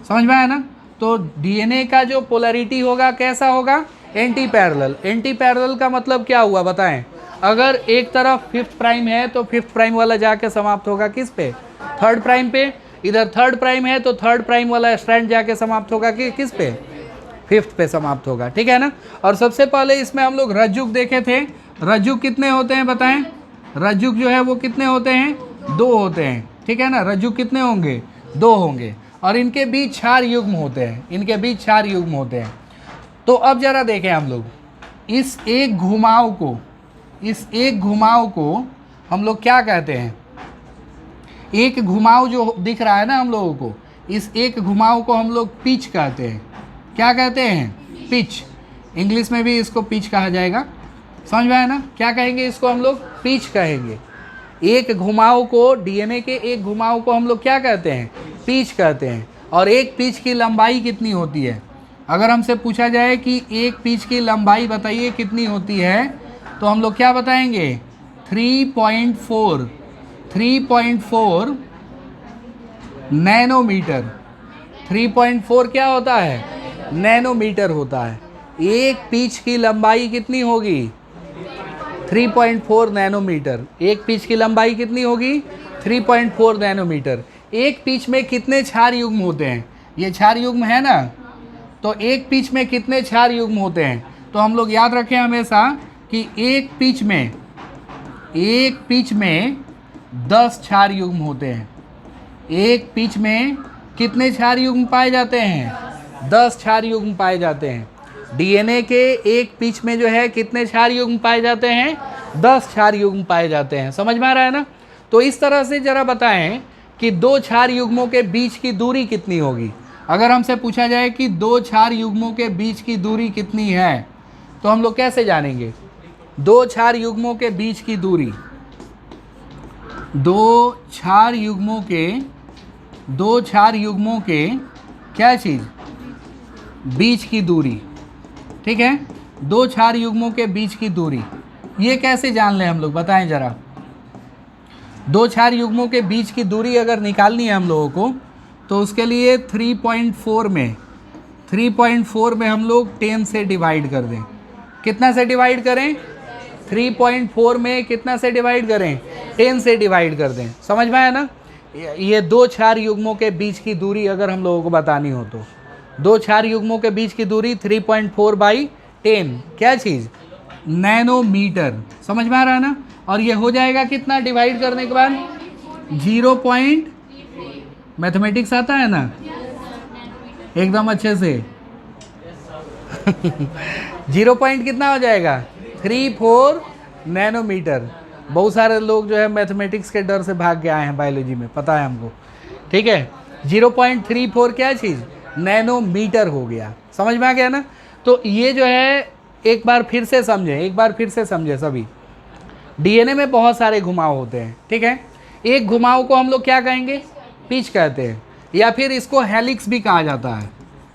समझ में आया ना। तो डीएनए का जो पोलैरिटी होगा कैसा होगा, एंटी पैरेलल। एंटी पैरेलल का मतलब क्या हुआ बताएं, अगर एक तरफ 5th प्राइम है तो 5th प्राइम वाला जाके समाप्त होगा किस पे, 3rd प्राइम पे। इधर 3rd प्राइम है तो 3rd प्राइम वाला स्ट्रैंड जाके समाप्त होगा किस पे, 5th पे समाप्त होगा, ठीक है ना। और सबसे पहले इसमें हम लोग रज्जुक देखे थे। रज्जुक कितने होते हैं बताएं, रज्जुक जो है वो कितने होते हैं, 2 होते हैं, ठीक है ना। रज्जुक कितने होंगे, 2 होंगे, और इनके बीच 4 युग्म होते हैं, इनके बीच 4 युग्म होते हैं। तो अब जरा देखें हम लोग, इस एक घुमाव को, इस एक घुमाव को हम लोग क्या कहते हैं, एक घुमाव जो दिख रहा है ना हम लोगों को, इस एक घुमाव को हम लोग पिच कहते हैं। क्या कहते हैं, पिच। इंग्लिश में भी इसको पिच कहा जाएगा, समझ में आया ना। क्या कहेंगे इसको हम लोग, पिच कहेंगे। एक घुमाव को, डीएनए के एक घुमाव को हम लोग क्या कहते हैं, पिच कहते हैं। और एक पिच की लंबाई कितनी होती है, अगर हमसे पूछा जाए कि एक पिच की लंबाई बताइए कितनी होती है, तो हम लोग क्या बताएंगे, 3.4 नैनोमीटर। 3.4 क्या होता है, नैनोमीटर होता है। एक पिच की लंबाई कितनी होगी, 3.4 नैनोमीटर। एक पिच की लंबाई कितनी होगी, 3.4 नैनोमीटर। एक पिच में कितने क्षार युग्म होते हैं, ये क्षार युग्म है ना, तो एक पिच में कितने क्षार युग्म होते हैं। तो हम लोग याद रखें हमेशा कि एक पिच में एक पिच में 10 क्षार युग्म होते हैं। एक पिच में कितने क्षार युग्म पाए जाते हैं? 10 क्षार युग्म पाए जाते हैं। डीएनए के एक पिच में जो है कितने क्षार युग्म पाए जाते हैं? 10 क्षार युग्म पाए जाते हैं। समझ में आ रहा है ना? तो इस तरह से जरा बताएं कि दो क्षार युग्मों के बीच की दूरी कितनी होगी। अगर हमसे पूछा जाए कि दो क्षार युग्मों के बीच की दूरी कितनी है, तो हम लोग कैसे जानेंगे? दो क्षार युग्मों के बीच की दूरी, दो क्षार युग्मों के क्या चीज़? बीच की दूरी। ठीक है, दो क्षार युग्मों के बीच की दूरी, ये कैसे जान लें हम लोग? बताएं जरा। दो क्षार युग्मों के बीच की दूरी अगर निकालनी है हम लोगों को, तो उसके लिए 3.4 में हम लोग 10 से डिवाइड कर दें। कितना से डिवाइड करें? 3.4 में कितना से डिवाइड करें? 10 से डिवाइड कर दें। समझ में आया ना? ये दो क्षार युग्मों के बीच की दूरी अगर हम लोगों को बतानी हो तो दो क्षार युग्मों के बीच की दूरी 3.4/10 क्या चीज़? नैनोमीटर। समझ में आ रहा है ना? और ये हो जाएगा कितना डिवाइड करने के बाद? 0 पॉइंट, मैथमेटिक्स आता है ना एकदम अच्छे से 0 पॉइंट कितना हो जाएगा? 34 नैनोमीटर। बहुत सारे लोग जो है मैथमेटिक्स के डर से भाग के आए हैं बायोलॉजी में, पता है हमको। ठीक है, 0.34 क्या चीज़? नैनोमीटर हो गया। समझ में आ गया ना? तो ये जो है एक बार फिर से समझें सभी। डीएनए में बहुत सारे घुमाव होते हैं। ठीक है, एक घुमाव को हम लोग क्या कहेंगे? पिच कहते हैं, या फिर इसको हेलिक्स भी कहा जाता है।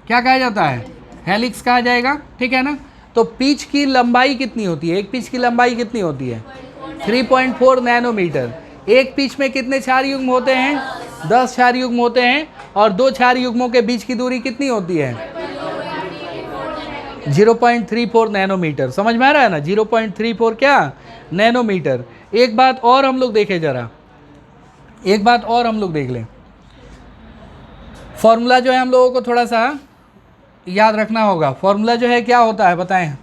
क्या कहा जाता है? हेलिक्स कहा जाएगा। ठीक है ना? तो पिच की लंबाई कितनी होती है? एक पिच की लंबाई कितनी होती है? 3.4 नैनोमीटर। एक पिच में कितने क्षार युग्म होते हैं? 10 क्षार युग्म होते हैं। और दो क्षार युग्मों के बीच की दूरी कितनी होती है? 0.34 नैनोमीटर। समझ में आ रहा है ना? 0.34 क्या? नैनोमीटर। एक बात और हम लोग देखें जरा, एक बात और हम लोग देख लें। फॉर्मूला जो है हम लोगों को थोड़ा सा याद रखना होगा। फॉर्मूला जो है क्या होता है बताएं?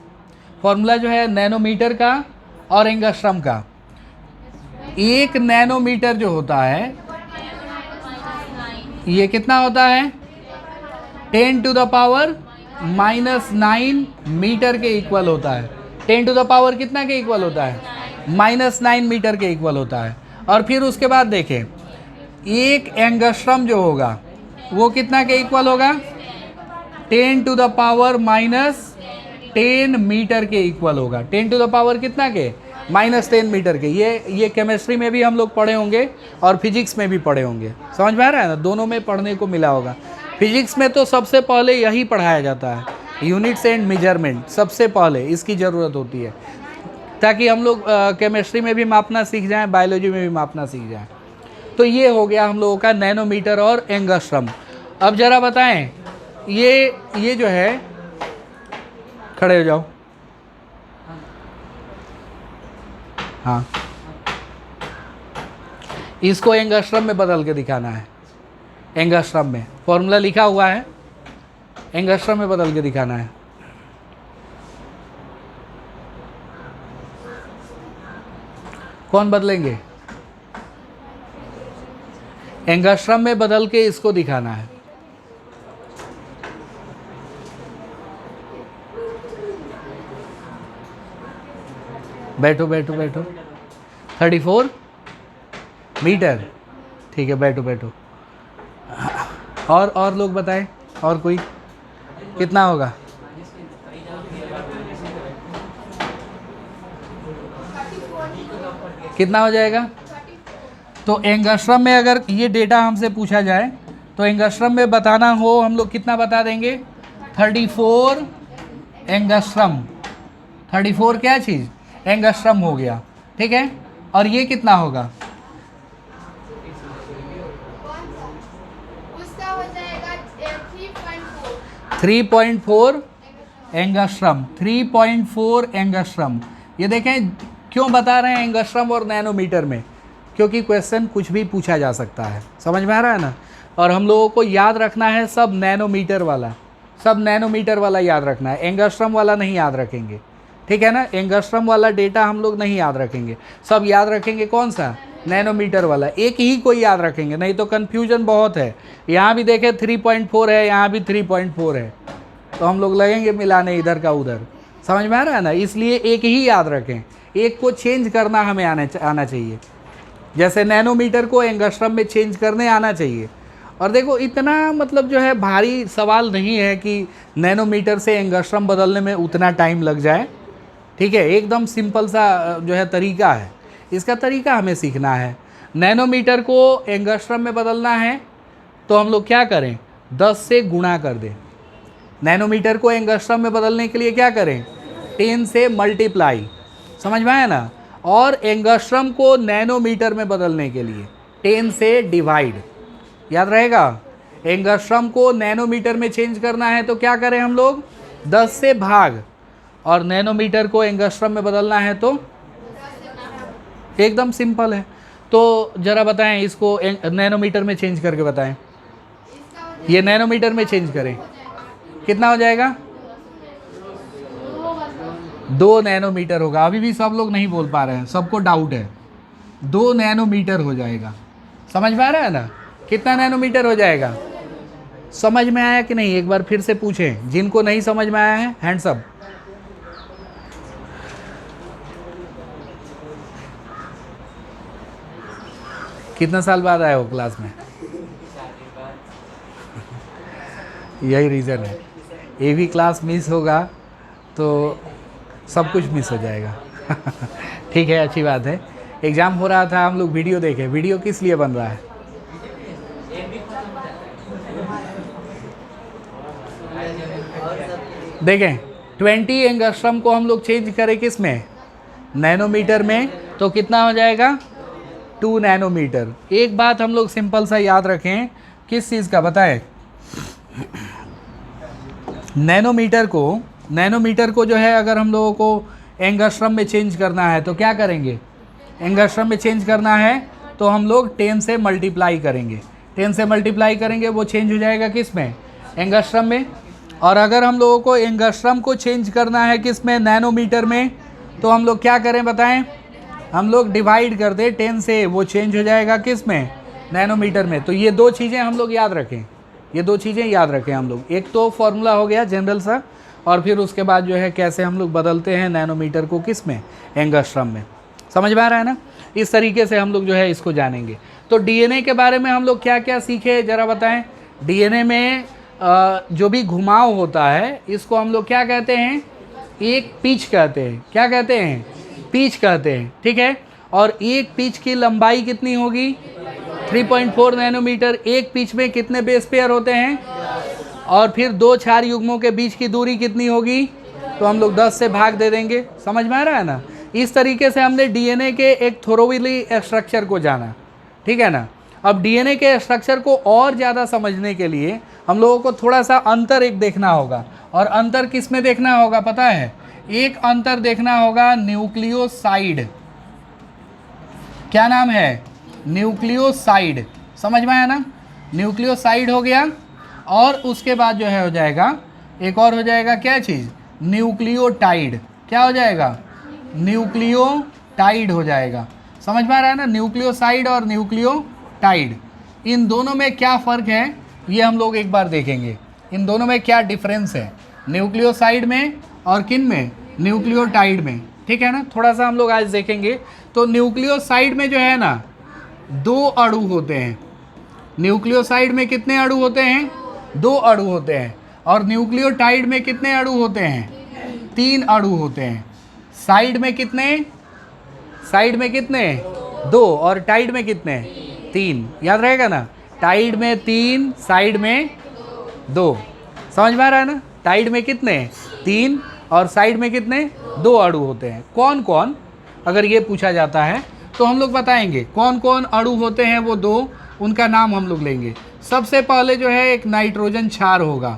फॉर्मूला जो है नैनोमीटर का और एंगस्ट्रम का। एक नैनोमीटर जो होता है ये कितना होता है? 10⁻⁻9 मीटर के इक्वल होता है। 10⁻ कितना के इक्वल होता है? -9 मीटर के इक्वल होता है। और फिर उसके बाद देखें, एक एंगस्ट्रम जो होगा वो कितना के इक्वल होगा? 10⁻10 मीटर के इक्वल होगा। 10⁻ कितना के? -10 मीटर के। ये केमिस्ट्री में भी हम लोग पढ़े होंगे और फिजिक्स में भी पढ़े होंगे। समझ में आ रहा है ना? दोनों में पढ़ने को मिला होगा। फिजिक्स में तो सबसे पहले यही पढ़ाया जाता है, यूनिट्स एंड मेजरमेंट। सबसे पहले इसकी ज़रूरत होती है ताकि हम लोग केमिस्ट्री में भी मापना सीख जाएं, बायोलॉजी में भी मापना सीख जाएं। तो ये हो गया हम लोगों का नैनोमीटर और एंगस्ट्रम। अब ज़रा बताएं, ये जो है, खड़े हो जाओ। हाँ, इसको एंगस्ट्रम में बदल के दिखाना है। एंगस्ट्रम में फॉर्मूला लिखा हुआ है, एंगस्ट्रम में बदल के दिखाना है। कौन बदलेंगे? एंगस्ट्रम में बदल के इसको दिखाना है। बैठो बैठो बैठो। 34 मीटर। ठीक है, बैठो बैठो। और लोग बताएं, और कोई कितना होगा? कितना हो जाएगा? तो एंगस्ट्रम में अगर ये डेटा हमसे पूछा जाए तो एंगस्ट्रम में बताना हो हम लोग कितना बता देंगे? 34 एंगस्ट्रम। 34 क्या चीज़? एंगस्ट्रम हो गया। ठीक है, और ये कितना होगा? उसका हो जाएगा 3.4 3.4 एंगस्ट्रम। 3.4 एंगस्ट्रम। ये देखें क्यों बता रहे हैं एंगस्ट्रम और नैनोमीटर में? क्योंकि क्वेश्चन कुछ भी पूछा जा सकता है। समझ में आ रहा है ना? और हम लोगों को याद रखना है सब नैनोमीटर वाला याद रखना है, एंगस्ट्रम वाला नहीं याद रखेंगे। ठीक है ना। एंगस्ट्रम वाला डेटा हम लोग नहीं याद रखेंगे, सब याद रखेंगे कौन सा, नैनोमीटर वाला, एक ही कोई याद रखेंगे, नहीं तो कन्फ्यूजन बहुत है। यहाँ भी देखें 3.4 है, यहाँ भी 3.4 है, तो हम लोग लगेंगे मिलाने इधर का उधर, समझ में आ रहा है ना। इसलिए एक ही याद रखें, एक को चेंज करना हमें आना चाहिए। जैसे नैनोमीटर को एंगस्ट्रम में चेंज करने आना चाहिए। और देखो इतना मतलब जो है भारी सवाल नहीं है कि नैनोमीटर से एंगस्ट्रम बदलने में उतना टाइम लग जाए, ठीक है। एकदम सिंपल सा जो है तरीका है, इसका तरीका हमें सीखना है। नैनोमीटर को एंगस्ट्रम में बदलना है तो हम लोग क्या करें, 10 से गुणा कर दें। नैनोमीटर को एंगस्ट्रम में बदलने के लिए क्या करें, 10 से मल्टीप्लाई, समझ में आया ना। और एंगस्ट्रम को नैनोमीटर में बदलने के लिए 10 से डिवाइड, याद रहेगा। एंगस्ट्रम को नैनोमीटर में चेंज करना है तो क्या करें हम लोग, 10 से भाग, और नैनोमीटर को एंगस्ट्रम में बदलना है तो एकदम सिंपल है। तो ज़रा बताएं इसको नैनोमीटर में चेंज करके बताएं। ये नैनोमीटर में चेंज करें कितना हो जाएगा, 2 नैनोमीटर होगा। अभी भी सब लोग नहीं बोल पा रहे हैं, सबको डाउट है। 2 नैनोमीटर हो जाएगा, समझ में आ रहा है ना। कितना नैनोमीटर हो जाएगा, समझ में आया कि नहीं, एक बार फिर से पूछें, जिनको नहीं समझ में आया है हैंड्स अप। कितना साल बाद आए हो क्लास में, यही रीज़न है। ये भी क्लास मिस होगा तो सब कुछ मिस हो जाएगा। ठीक है, अच्छी बात है। एग्ज़ाम हो रहा था, हम लोग वीडियो देखे। वीडियो किस लिए बन रहा है, देखें 20 एंगस्ट्रम को हम लोग चेंज करें किस में, नैनोमीटर में, तो कितना हो जाएगा, 2 नैनोमीटर। एक बात हम लोग सिंपल सा याद रखें, किस चीज़ का बताएं, नैनोमीटर को जो है अगर हम लोगों को एंगस्ट्रम में चेंज करना है तो क्या करेंगे, एंगस्ट्रम में चेंज करना है तो हम लोग 10 से मल्टीप्लाई करेंगे। 10 से मल्टीप्लाई करेंगे, वो चेंज हो जाएगा किस में, एंगस्ट्रम में। और अगर हम लोगों को एंगस्ट्रम को चेंज करना है किस में, नैनोमीटर में, तो हम लोग क्या करें बताएं, हम लोग डिवाइड कर दें 10 से, वो चेंज हो जाएगा किस में, नैनोमीटर में। तो ये 2 चीज़ें हम लोग याद रखें, ये 2 चीज़ें याद रखें हम लोग। एक तो फॉर्मूला हो गया जनरल सा, और फिर उसके बाद जो है कैसे हम लोग बदलते हैं नैनोमीटर को किस में, एंगस्ट्रम में। समझ में आ रहा है ना। इस तरीके से हम लोग जो है इसको जानेंगे। तो डीएनए के बारे में हम लोग क्या क्या सीखे ज़रा बताएं। डीएनए में जो भी घुमाव होता है इसको हम लोग क्या कहते हैं, एक पिच कहते हैं। क्या कहते हैं, पिच कहते हैं, ठीक है। और एक पिच की लंबाई कितनी होगी, 3.4 नैनोमीटर। एक पिच में कितने बेस पेयर होते हैं, और फिर 2 क्षार युग्मों के बीच की दूरी कितनी होगी, तो हम लोग 10 से भाग दे देंगे। समझ में आ रहा है ना। इस तरीके से हमने डीएनए के एक थोरोली स्ट्रक्चर को जाना, ठीक है ना। अब डीएनए के स्ट्रक्चर को और ज़्यादा समझने के लिए हम लोगों को थोड़ा सा अंतर एक देखना होगा। और अंतर किस में देखना होगा पता है, एक अंतर देखना होगा न्यूक्लियोसाइड। क्या नाम है, न्यूक्लियोसाइड। समझ में आया ना, न्यूक्लियोसाइड हो गया। और उसके बाद जो है हो जाएगा एक और हो जाएगा क्या चीज़, न्यूक्लियोटाइड। क्या हो जाएगा, न्यूक्लियोटाइड हो जाएगा। समझ में आ रहा है ना, न्यूक्लियोसाइड और न्यूक्लियोटाइड, इन दोनों में क्या फ़र्क है ये हम लोग एक बार देखेंगे। इन दोनों में क्या डिफरेंस है, न्यूक्लियोसाइड में और किन में, न्यूक्लियोटाइड में, ठीक है ना। थोड़ा सा हम लोग आज देखेंगे। तो न्यूक्लियोसाइड में जो है ना 2 अणु होते हैं। न्यूक्लियोसाइड में कितने अणु होते हैं, 2 अणु होते हैं। और न्यूक्लियोटाइड में कितने अणु होते हैं, 3 अणु होते हैं। साइड में कितने, 2, और टाइड में कितने, 3। याद रहेगा ना, टाइड में 3, साइड में 2। समझ में आ रहा है ना। टाइड में कितने, 3, और साइड में कितने, 2 अणु होते हैं। कौन कौन, अगर ये पूछा जाता है तो हम लोग बताएंगे कौन कौन अणु होते हैं। वो 2, उनका नाम हम लोग लेंगे। सबसे पहले जो है एक नाइट्रोजन क्षार होगा।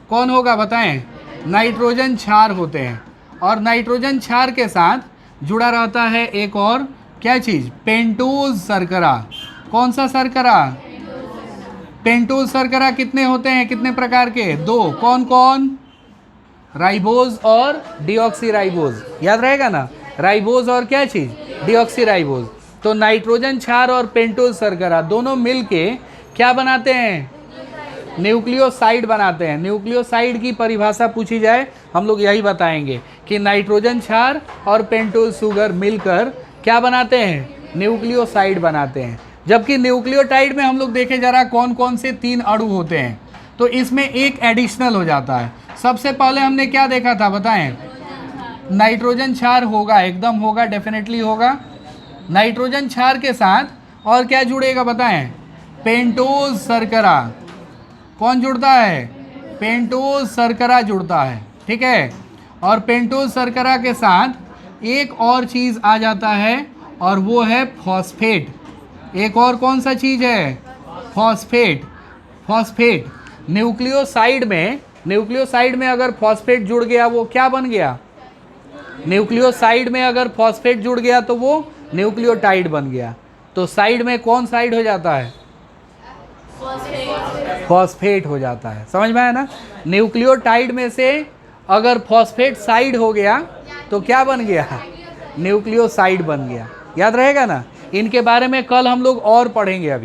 कौन होगा बताएं, नाइट्रोजन क्षार होते हैं। और नाइट्रोजन क्षार के साथ जुड़ा रहता है एक और क्या चीज़, पेंटोज शर्करा। कौन सा शर्करा, पेंटोज शर्करा। कितने होते हैं, कितने प्रकार के, 2। कौन कौन, राइबोज और डीऑक्सीराइबोज, याद रहेगा ना, राइबोज और क्या चीज़, डीऑक्सीराइबोज। तो नाइट्रोजन क्षार और पेंटोज शर्करा दोनों मिलके क्या बनाते हैं, न्यूक्लियोसाइड बनाते हैं। न्यूक्लियोसाइड की परिभाषा पूछी जाए हम लोग यही बताएंगे कि नाइट्रोजन क्षार और पेंटोज शुगर मिलकर क्या बनाते हैं, न्यूक्लियोसाइड बनाते हैं। जबकि न्यूक्लियोटाइड में हम लोग देखे जा रहा कौन कौन से 3 अणु होते हैं, तो इसमें एक एडिशनल हो जाता है। सबसे पहले हमने क्या देखा था बताएं, नाइट्रोजन क्षार होगा, एकदम होगा, डेफिनेटली होगा। नाइट्रोजन क्षार के साथ और क्या जुड़ेगा बताएं, पेंटोज शर्करा। कौन जुड़ता है, पेंटोज शर्करा जुड़ता है, ठीक है। और पेंटोज शर्करा के साथ एक और चीज़ आ जाता है और वो है फॉस्फेट। एक और कौन सा चीज़ है, फॉस्फेट। फॉस्फेट न्यूक्लियोसाइड में अगर फॉस्फेट जुड़ गया वो क्या बन गया, न्यूक्लियोसाइड में अगर फॉस्फेट जुड़ गया तो वो न्यूक्लियोटाइड बन गया। तो साइड में कौन साइड हो जाता है, फॉस्फेट हो जाता है। समझ में आया ना, न्यूक्लियोटाइड में से अगर फॉस्फेट साइड हो गया तो क्या बन गया, न्यूक्लियोसाइड बन गया। याद रहेगा ना, इनके बारे में कल हम लोग और पढ़ेंगे। अभी